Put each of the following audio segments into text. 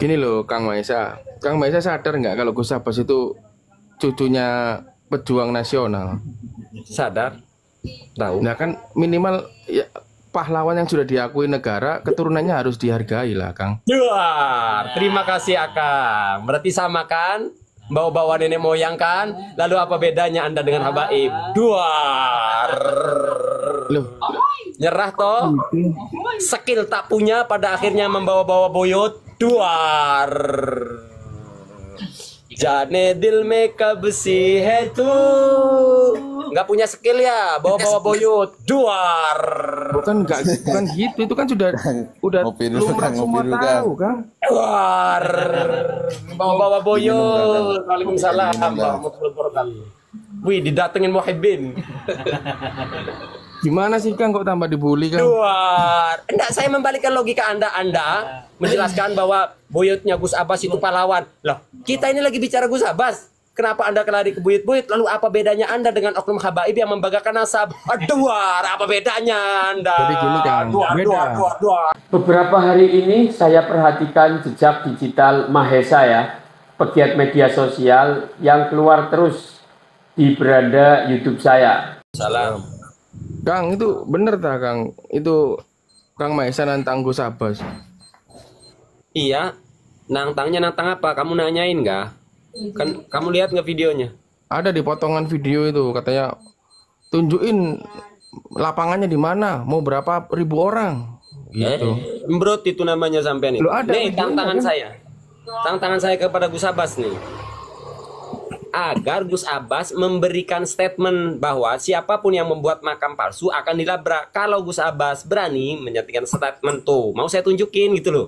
Gini loh, Kang Maesa. Kang Maesa sadar nggak kalau Gus Abbas itu cucunya pejuang nasional? Sadar, tahu. Nah kan minimal ya, pahlawan yang sudah diakui negara, keturunannya harus dihargai lah, Kang. Duar, terima kasih Akang. Berarti sama kan? Bawa-bawa nenek moyang kan? Lalu apa bedanya Anda dengan habaib? Duar. Loh, Nyerah toh? Skill tak punya pada akhirnya membawa-bawa boyot. Duar. Jane dil meka besi hetu. Nggak punya skill ya, bawa-bawa boyot. Duar. bukan gitu. Itu kan udah Ngopi dulu, lumrah Kang, semua ngopi dulu, tahu, Kang. Duar. Bawa-bawa boyot. Kang. Waalaikumsalam Minum, Kang. warahmatullahi wabarakatuh. Wih, didatengin Muhibbin. Gimana sih, Kang, kok tambah dibully, Kang? Duar. Enggak, saya membalikkan logika Anda. Anda menjelaskan bahwa boyotnya Gus Abbas itu pahlawan. Loh, kita ini lagi bicara Gus Abbas. Kenapa Anda lari ke buyut-buyut? Lalu apa bedanya Anda dengan oknum habaib yang membanggakan nasab? Duar, apa bedanya Anda? Jadi gini, Kang, Duar, beda. duar, duar, duar. Beberapa hari ini saya perhatikan jejak digital Mahesa ya, pegiat media sosial yang keluar terus di beranda YouTube saya. Salam. Kang, itu bener tak, Kang? Itu Kang Maesa nantang Gus Abbas. Iya, nantangnya nantang apa? Kamu nanyain nggak? Kan kamu lihat nggak videonya? Ada di potongan video itu katanya tunjukin lapangannya di mana, mau berapa ribu orang gitu. Embrot itu namanya sampean itu. Lu ada Nih, videonya, tantangan kan? saya. Tantangan saya kepada Gus Abbas nih. Agar Gus Abbas memberikan statement bahwa siapapun yang membuat makam palsu akan dilabrak. Kalau Gus Abbas berani menyatakan statement tuh, mau saya tunjukin gitu loh.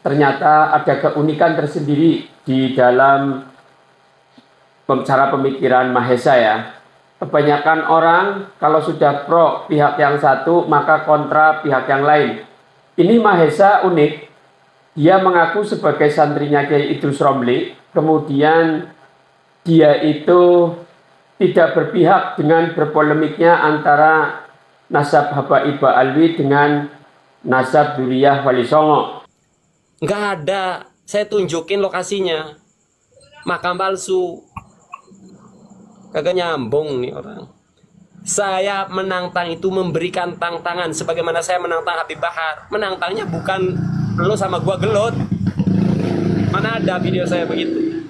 Ternyata ada keunikan tersendiri di dalam cara pemikiran Mahesa ya. Kebanyakan orang kalau sudah pro pihak yang satu maka kontra pihak yang lain. Ini Mahesa unik. Dia mengaku sebagai santrinya Kiai Idrus Romli, kemudian dia itu tidak berpihak dengan berpolemiknya antara nasab Habaib Alwi dengan nasab Duriyah Wali Songo. Nggak ada. Saya tunjukin lokasinya. Makam palsu. Kagak nyambung nih orang. Saya menantang itu memberikan tantangan sebagaimana saya menantang Habib Bahar. Menantangnya bukan lo sama gua gelut. Mana ada video saya begitu?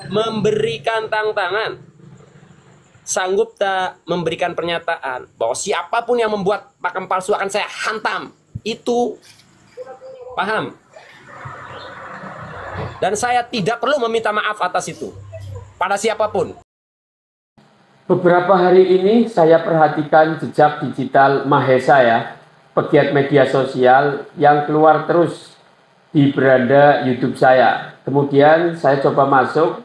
Memberikan tantangan. Sanggup tak memberikan pernyataan bahwa siapapun yang membuat makam palsu akan saya hantam. Itu paham? Dan saya tidak perlu meminta maaf atas itu pada siapapun. Beberapa hari ini saya perhatikan jejak digital Mahesa ya, pegiat media sosial yang keluar terus di beranda YouTube saya. Kemudian saya coba masuk,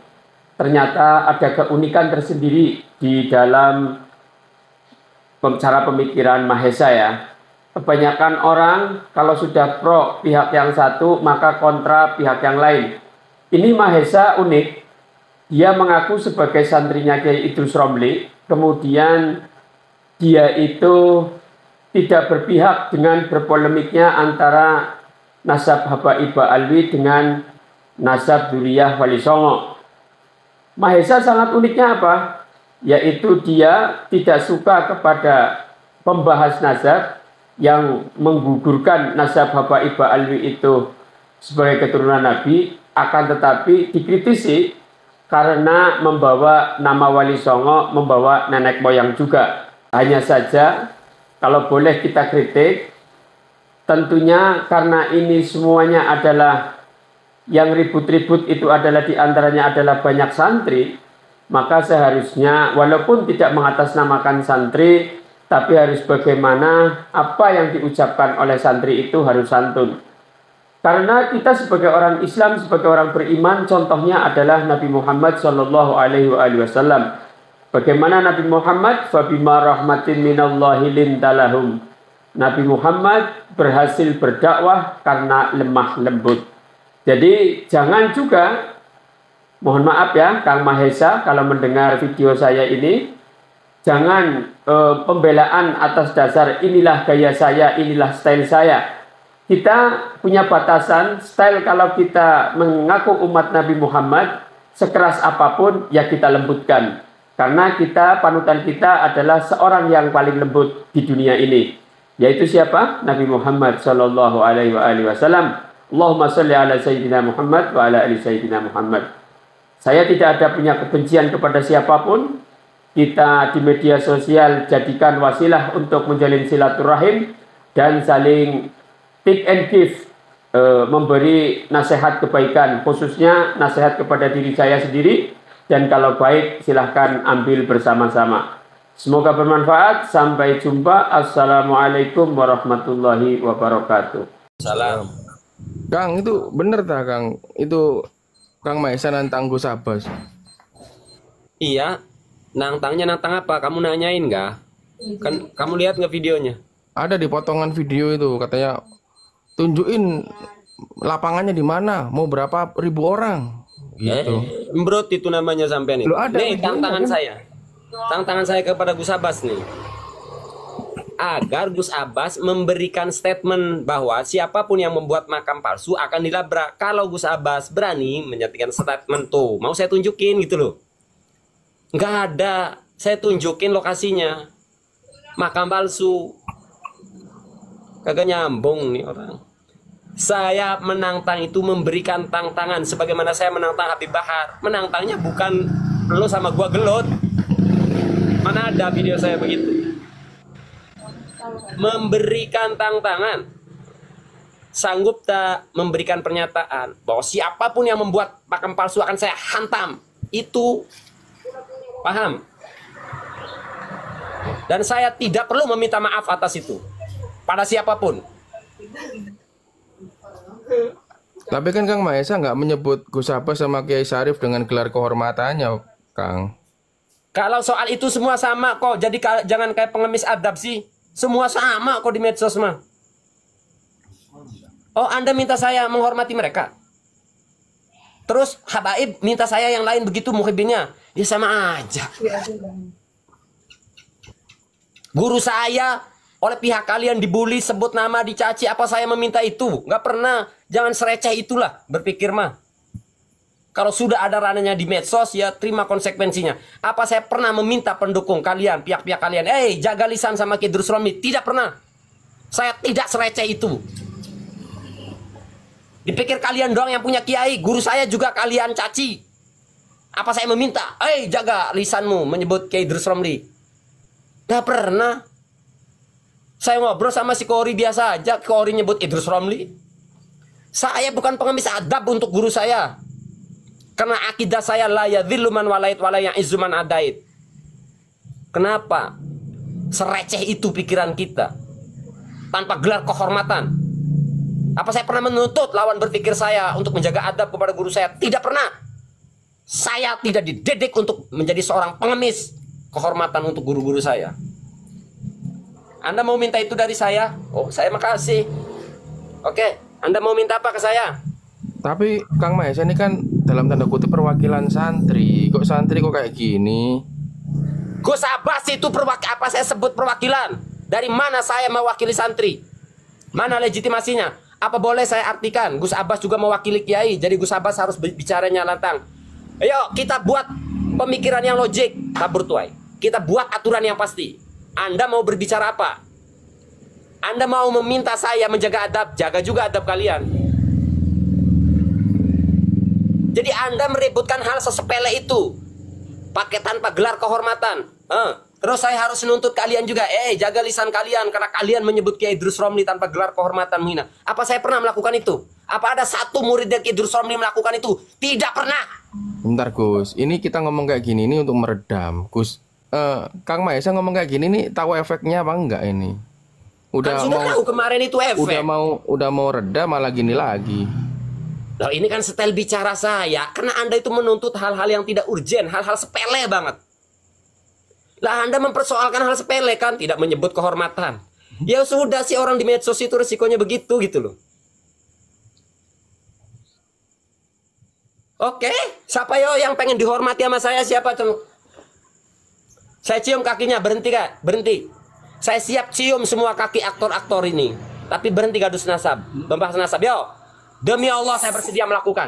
ternyata ada keunikan tersendiri di dalam cara pemikiran Mahesa ya. Kebanyakan orang kalau sudah pro pihak yang satu maka kontra pihak yang lain. Ini Mahesa unik. Dia mengaku sebagai santrinya Kiai Idrus Romli, kemudian dia itu tidak berpihak dengan berpolemiknya antara nasab Habaib Alwi dengan nasab Duriyah Wali Songo. Mahesa sangat uniknya apa? Yaitu dia tidak suka kepada pembahas nasab yang menggugurkan nasab Habaib Alwi itu sebagai keturunan Nabi, akan tetapi dikritisi karena membawa nama Wali Songo, membawa nenek moyang juga. Hanya saja kalau boleh kita kritik, tentunya karena ini semuanya adalah yang ribut-ribut itu adalah diantaranya adalah banyak santri, maka seharusnya walaupun tidak mengatasnamakan santri, tapi harus bagaimana apa yang diucapkan oleh santri itu harus santun. Karena kita sebagai orang Islam, sebagai orang beriman, contohnya adalah Nabi Muhammad Shallallahu Alaihi Wasallam. Bagaimana Nabi Muhammad? Fabima rahmatin minallahi lintalahum. Nabi Muhammad berhasil berdakwah karena lemah lembut. Jadi jangan juga, mohon maaf ya Kang Mahesa kalau mendengar video saya ini, jangan pembelaan atas dasar inilah gaya saya, inilah style saya. kita punya batasan, style kalau kita mengaku umat Nabi Muhammad, sekeras apapun ya kita lembutkan. Karena panutan kita adalah seorang yang paling lembut di dunia ini. Yaitu siapa? Nabi Muhammad sallallahu alaihi wasallam. Allahumma shalli ala sayyidina Muhammad wa ala ali sayyidina Muhammad. Saya tidak ada punya kebencian kepada siapapun. Kita di media sosial jadikan wasilah untuk menjalin silaturahim dan saling take and give, memberi nasihat kebaikan, khususnya nasihat kepada diri saya sendiri. Dan kalau baik silahkan ambil bersama-sama. Semoga bermanfaat. Sampai jumpa. Assalamualaikum warahmatullahi wabarakatuh. Salam. Kang, itu bener tak Kang? Itu Kang Maesa nantang Gus Abbas. Iya, nantangnya nantang apa? Kamu nanyain nggak? Kan kamu lihat nggak videonya? Ada di potongan video itu katanya tunjukin lapangannya di mana, mau berapa ribu orang. Gitu. Embrot itu namanya sampean itu. Loh, ada Nih videonya, tantangan kan? saya. Tantangan saya kepada Gus Abbas nih. Agar Gus Abbas memberikan statement bahwa siapapun yang membuat makam palsu akan dilabrak. Kalau Gus Abbas berani menyatakan statement tuh, mau saya tunjukin gitu loh. Nggak ada. Saya tunjukin lokasinya. Makam palsu. Kagak nyambung nih orang. Saya menantang itu memberikan tantangan sebagaimana saya menantang Habib Bahar. Menantangnya bukan lo sama gua gelut. Mana ada video saya begitu? Memberikan tantangan. Sanggup tak memberikan pernyataan bahwa siapapun yang membuat makam palsu akan saya hantam. Itu paham? Dan saya tidak perlu meminta maaf atas itu pada siapapun. Tapi kan Kang Maesa nggak menyebut Gus Abbas sama Kiai Syarif dengan gelar kehormatannya, Kang. Kalau soal itu semua sama kok. Jadi jangan kayak pengemis adab sih. Semua sama kok di medsos mah. Oh, Anda minta saya menghormati mereka. Terus habaib minta saya yang lain begitu muhibinnya. Ya sama aja. Guru saya oleh pihak kalian dibully, sebut nama, dicaci. Apa saya meminta itu? Nggak pernah. Jangan sereceh itulah berpikir mah. Kalau sudah ada ranahnya di medsos, ya terima konsekuensinya. Apa saya pernah meminta pendukung kalian, pihak-pihak kalian, jaga lisan sama Ki Idrus Romli? Tidak pernah. Saya tidak sereceh itu. Dipikir kalian doang yang punya kiai, guru saya juga kalian caci. Apa saya meminta, jaga lisanmu menyebut Ki Idrus Romli? Tidak pernah. Saya ngobrol sama si Kori biasa aja, Kori nyebut Idrus Romli. Saya bukan pengemis adab untuk guru saya. Karena akidah saya la yadhillu man walait wa la ya'izzu man adait. Kenapa? Sereceh itu pikiran kita. Tanpa gelar kehormatan. Apa saya pernah menuntut lawan berpikir saya untuk menjaga adab kepada guru saya? Tidak pernah. Saya tidak dididik untuk menjadi seorang pengemis kehormatan untuk guru-guru saya. Anda mau minta itu dari saya? Oh, saya makasih. Oke, Anda mau minta apa ke saya? Tapi Kang Maesa ini kan dalam tanda kutip perwakilan santri. Kok santri kok kayak gini? Gus Abbas itu apa saya sebut perwakilan? Dari mana saya mewakili santri? Mana legitimasinya? Apa boleh saya artikan Gus Abbas juga mewakili kiai? Jadi Gus Abbas harus bicaranya lantang. Ayo kita buat pemikiran yang logik, tabur tuai. Kita buat aturan yang pasti. Anda mau berbicara apa? Anda mau meminta saya menjaga adab, jaga juga adab kalian. Jadi Anda meributkan hal sesepele itu, pakai tanpa gelar kehormatan. Terus saya harus menuntut kalian juga, jaga lisan kalian karena kalian menyebut Kiai Idrus Romli tanpa gelar kehormatan menghina. Apa saya pernah melakukan itu? Apa ada satu murid dari Idrus Romli melakukan itu? Tidak pernah. Bentar Gus, ini kita ngomong kayak gini ini untuk meredam Gus. Kang Maesa ngomong kayak gini nih, tahu efeknya apa enggak ini? Kan sudah tahu kemarin itu efek. Udah mau reda malah gini lagi. Loh, ini kan style bicara saya. Karena Anda itu menuntut hal-hal yang tidak urgen, hal-hal sepele banget. Lah Anda mempersoalkan hal sepele kan, tidak menyebut kehormatan. Ya sudah sih, orang di medsos itu resikonya begitu gitu loh. Oke, siapa yang pengen dihormati sama saya? Siapa tuh? Saya cium kakinya, berhenti Kak, berhenti. Saya siap cium semua kaki aktor-aktor ini. Tapi berhenti gadus nasab, membahas nasab. Yo, demi Allah saya bersedia melakukan.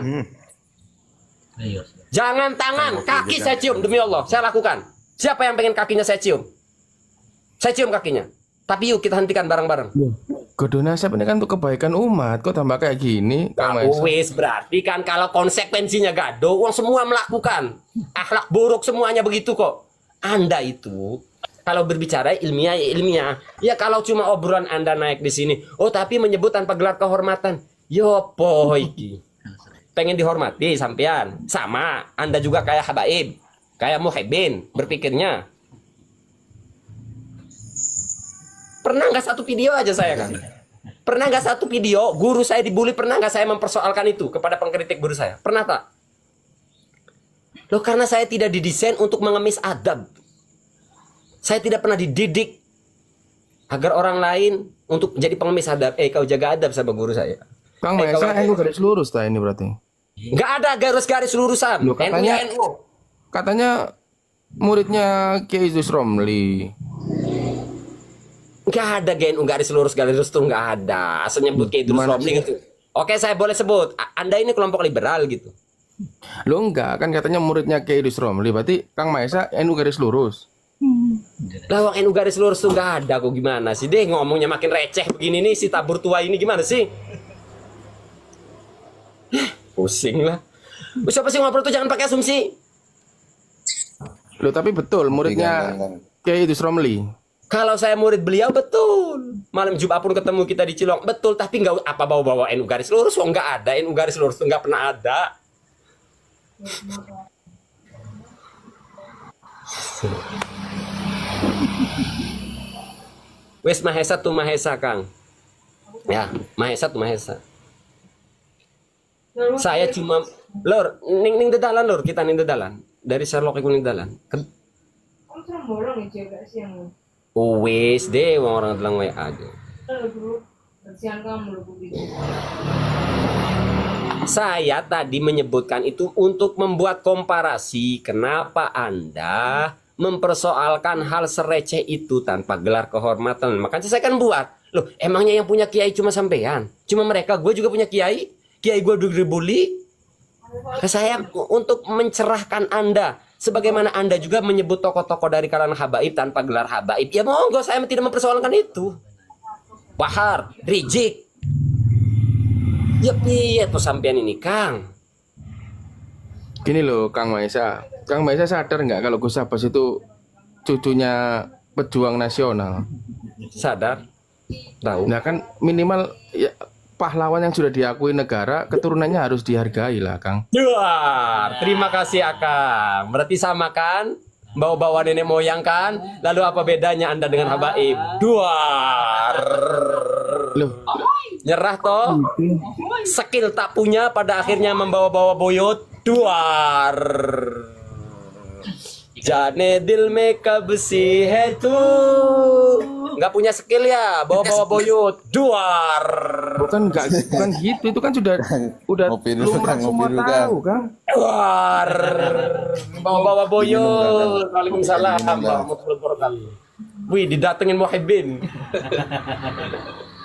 Jangan tangan, kaki saya cium, demi Allah saya lakukan. Siapa yang pengen kakinya saya cium? Saya cium kakinya. Tapi yuk kita hentikan bareng-bareng. Godo nasab ini kan untuk kebaikan umat. Kok tambah kayak gini, Kang Maesa? Wis berarti kan kalau konsekuensinya gado, uang semua melakukan. Akhlak buruk semuanya begitu kok. Anda itu kalau berbicara ilmiah ya ilmiah. Ya kalau cuma obrolan Anda naik di sini, oh tapi menyebut tanpa gelar kehormatan. Yo iki. Pengen dihormati sampean. Sama, Anda juga kayak habaib, kayak muhibbin berpikirnya. Pernah nggak satu video aja saya kan? Pernah nggak satu video guru saya dibully? Pernah nggak saya mempersoalkan itu kepada pengkritik guru saya? Pernah tak? Loh karena saya tidak didesain untuk mengemis adab. Saya tidak pernah dididik agar orang lain untuk menjadi pengemis adab. Kau jaga adab sama guru saya. Kang Maesa NU garis lurus tak ini berarti? Nggak ada garis-garis lurusan. Loh, katanya, NU. katanya muridnya Kiai Idrus Romli. Nggak ada GNU garis lurus tuh nggak ada. Asal nyebut Kiai Idrus Romli gitu. Oke saya boleh sebut. Anda ini kelompok liberal gitu. Lo enggak kan katanya muridnya Kiai Idrus Romli. Berarti Kang Maesa NU garis lurus. Lawang NU garis lurus tuh nggak ada kok gimana sih deh ngomongnya makin receh begini nih si tabur tua ini gimana sih? Pusing lah. Siapa sih ngobrol tuh jangan pakai asumsi. Lo tapi betul muridnya Kiai Idrus Romli. Kalau saya murid beliau betul. Malam Jumat pun ketemu kita di Cilong betul. Tapi nggak apa bawa-bawa NU garis lurus. Oh nggak ada NU garis lurus tuh nggak pernah ada. Wes Mahesa tuh Mahesa Kang. Ya Mahesa tuh Mahesa. Saya cuma lor ning dedalan lor kita ning dedalan dari Sherlock iku ning dedalan. Wes deh orang bilang WA aja. Saya tadi menyebutkan itu untuk membuat komparasi kenapa Anda mempersoalkan hal sereceh itu tanpa gelar kehormatan. Makanya saya kan buat. Loh, emangnya yang punya kiai cuma sampean? Cuma mereka, gue juga punya kiai. Kiai gue dibully. Saya untuk mencerahkan Anda. Sebagaimana Anda juga menyebut tokoh-tokoh dari kalangan habaib tanpa gelar habaib. Ya monggo, saya tidak mempersoalkan itu. Wahar, Rizik. Ya piye tuh sampean ini, Kang? Gini loh, Kang Maesa. Kang Maesa sadar nggak kalau Gus Abbas itu cucunya pejuang nasional? Sadar? Tahu. Nah kan minimal ya, pahlawan yang sudah diakui negara, keturunannya harus dihargai lah, Kang. Duar, terima kasih Akang. Berarti sama kan? Bawa-bawa nenek moyang kan? Lalu apa bedanya Anda dengan habaib? Duar. Loh, Nyerah toh? Skill tak punya pada akhirnya membawa-bawa boyot. Duar. Jane dil meka besi hetu. Nggak punya skill ya, bawa-bawa boyot. Duar. bukan gitu, itu kan sudah lumrah semua tahu, Kang. Duar. Bawa-bawa boyot. Waalaikumsalam warahmatullahi wabarakatuh. Wih, didatengin muhibbin.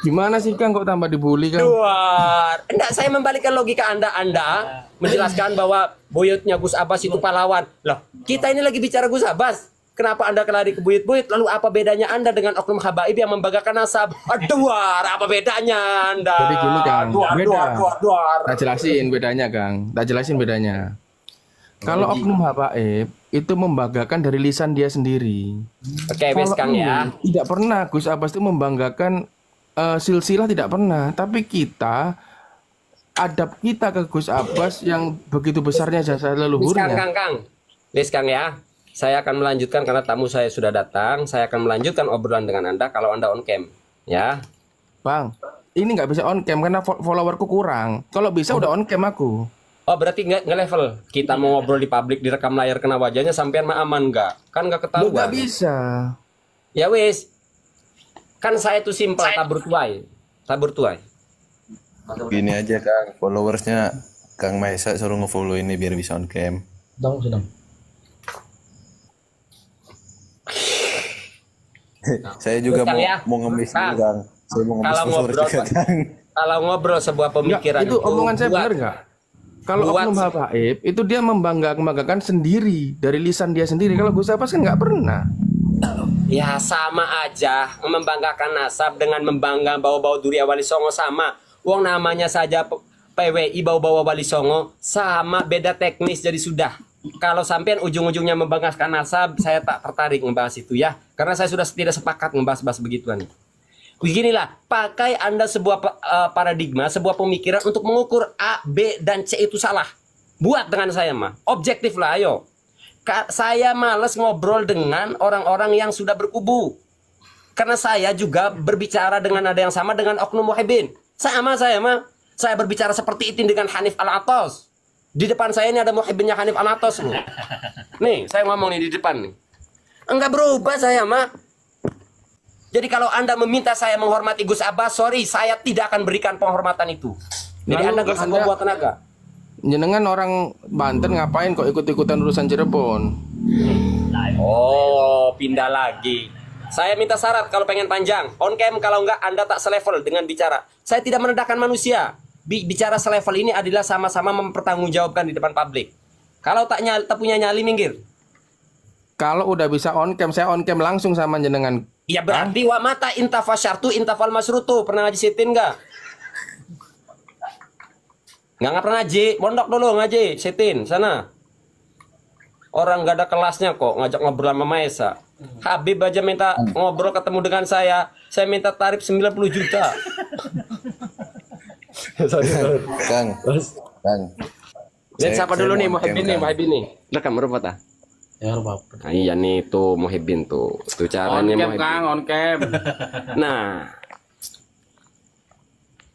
Gimana sih, Kang, kok tambah dibully, Kang? Duar. Enggak, saya membalikkan logika Anda. Anda menjelaskan bahwa boyotnya Gus Abbas itu pahlawan. Loh, kita ini lagi bicara Gus Abbas. Kenapa Anda kelari ke buyut-buyut? Lalu apa bedanya Anda dengan oknum habaib yang membanggakan nasab? Duar, apa bedanya Anda? Jadi gini, Kang, beda. Duar. Tak jelasin bedanya, Kang. Tak jelasin bedanya. Kalau oknum habaib itu membanggakan dari lisan dia sendiri. Oke, wes Kang ya. Tidak pernah Gus Abbas itu membanggakan silsilah, tidak pernah. Tapi kita adab kita ke Gus Abbas yang begitu besarnya jasa leluhurnya. Kang. Wes Kang ya. Saya akan melanjutkan karena tamu saya sudah datang. Saya akan melanjutkan obrolan dengan Anda kalau Anda on cam, ya. Bang, ini nggak bisa on cam karena followerku kurang. Kalau bisa udah on cam aku. Oh, berarti nggak level. Kita mau ngobrol di publik, direkam layar kena wajahnya, sampean mah aman nggak? Kan nggak ketahuan. Nggak bisa. Ya wes. Kan saya tuh simpel, tabur tuai. Gini aja Kang, followersnya Kang Maesa suruh ngefollow ini biar bisa on cam. Sedang. Saya juga Kang, ya. mau ngemis Kang. dulu, Kang. Saya mau ngomong Kalau sponsor ngobrol, juga, Kang. kalau ngobrol sebuah pemikiran itu omongan saya buat- benar nggak? Kalau buat- oknum habaib itu dia membanggakan sendiri dari lisan dia sendiri. Kalau Gus Abbas kan nggak pernah. Ya sama aja membanggakan nasab dengan membanggakan bawa-bawa Duri Wali Songo sama. Wong namanya saja PWI bawa-bawa Wali Songo sama, beda teknis jadi sudah. Kalau sampean ujung-ujungnya membanggakan nasab, saya tak tertarik membahas itu ya. Karena saya sudah tidak sepakat membahas-bahas begituan. Beginilah, pakai Anda sebuah paradigma, sebuah pemikiran untuk mengukur A, B, dan C itu salah. Buat dengan saya mah, objektif lah ayo. Saya males ngobrol dengan orang-orang yang sudah berkubu. Karena saya juga berbicara dengan nada yang sama dengan Oknum Muhibbin. Saya mah, saya berbicara seperti itu dengan Hanif Al-Atos. Di depan saya ini ada Muhibbinnya Hanif Al-Atos loh. Nih, saya ngomong nih di depan nih. Enggak berubah saya mah. Jadi kalau Anda meminta saya menghormati Gus Abbas, sorry, saya tidak akan berikan penghormatan itu. Jadi Lalu Anda gak usah buat tenaga. Jenengan orang Banten ngapain kok ikut-ikutan urusan Cirebon? Oh, pindah lagi. Saya minta syarat kalau pengen panjang. On cam kalau enggak Anda tak selevel dengan bicara. Saya tidak merendahkan manusia. Bicara selevel ini adalah sama-sama mempertanggungjawabkan di depan publik. Kalau tak punya nyali minggir. Kalau udah bisa on cam, saya on cam langsung sama jenengan. Ya berarti wa mata intafa syartu intafal masrutu. Pernah ngaji sitin enggak? Nggak pernah ngaji, mondok dulu ngaji sitin sana. Orang nggak ada kelasnya kok ngajak ngobrol sama Maesa. Habib aja minta ngobrol ketemu dengan saya minta tarif 90 juta. Kang. Kang. Lihat siapa Saya dulu nih mau Muhibbin on nih, cam, Muhibbin nih. Rekam berapa ta? Ya, Pak. Nah, iya nih tuh Muhibbin tuh. Itu caranya On cam, Muhibbin. Kang, on cam. Nah,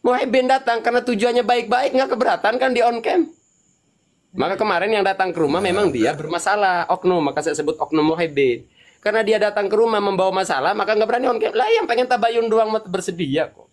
Muhibbin datang karena tujuannya baik-baik, nggak keberatan kan di on cam. Maka kemarin yang datang ke rumah memang dia bermasalah, oknum, maka saya sebut oknum Muhibbin. Karena dia datang ke rumah membawa masalah, maka nggak berani on cam. Lah yang pengen tabayun doang bersedia kok.